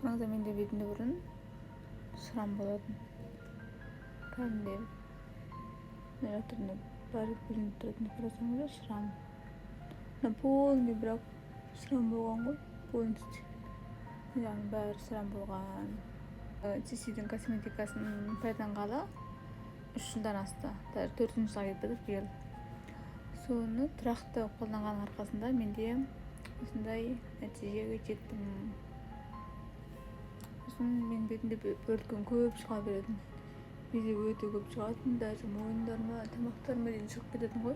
Қараңыздар, менде бетімде бұрын шрам болатын. Кәдімгідей мына түрінде бар көрініп тұратын, қарасаңыздар, шрам. Мына полный, бірақ шрам болған ғой, полностью. Яғни бәрі шрам болған. CC'дің косметикасын пайдаланғалы 3 жылдан асты. 4-ші жылға кетіп жатыр биыл. Соны тұрақты қолданған арқасында менде осындай нәтижеге жеттім. Сосын мен бетімде бөрткен көп шыға беретін. Безек өте көп шығатын, даже мойындарыма, тамақтарыма дейін шығып кететін ғой.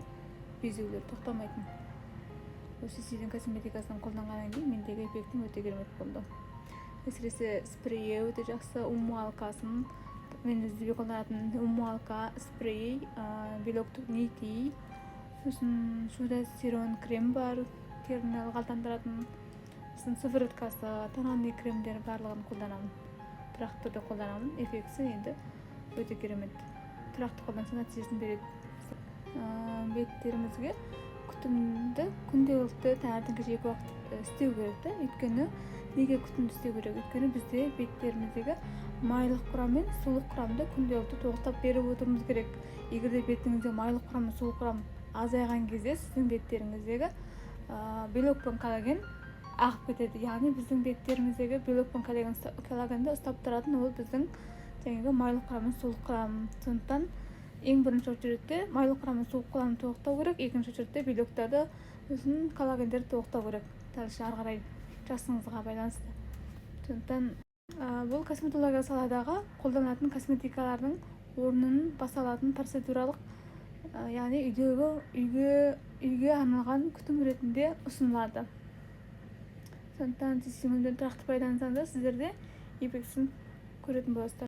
Безеулер тоқтамайтын. Осы CC'дің косметикасын қолданғаннан кейін мендегі эффектім өте керемет болды. Әсіресе спрейі өте жақсы, уммуалкасын мен өзі қолданатын уммуалка спрей, белок нити, сосын шуда сирон крем бар, теріні ылғалдандыратын, сосын сывороткасы, тональный кремдер барлығын қолданамын. Тұрақты түрде қолданамын. Эффекті енді өте керемет. Тұрақты қолданса нәтижесін береді. Беттерімізге күтімді күнделікті таңертең кешке 2 уақыт істеу керек. Өйткені неге күтімді істеу керек? Өйткені бізде беттеріміздегі майлық құрам мен сулық құрамды күнделікті тоқтап беріп отыруымыз керек. Егер де бетіңізде майлық құрам мен сулық құрам азайған кезде сіздің беттеріңіздегі белок пен коллаген ағып кетеді. Яғни біздің беттеріміздегі белок пен коллагенді ұстап тұратын ол біздің жаңағы майлық құрам мен сулық құрам. Сондықтан ең бірінші очередте майлық құрам мен сулық құрамды тоқтау керек, екінші очередте белоктарды, сосын коллагендерді тоқтау керек. Дальше ары қарай жасыңызға байланысты. Сондықтан бұл косметология саладағы қолданатын косметикалардың орнын баса алатын процедуралық, яғни үйге арналған күтім ретінде ұсынылады. Сондықтан CC-ні тұрақты пайдалансаңыздар, сіздерде эффектісін көретін боласыздар.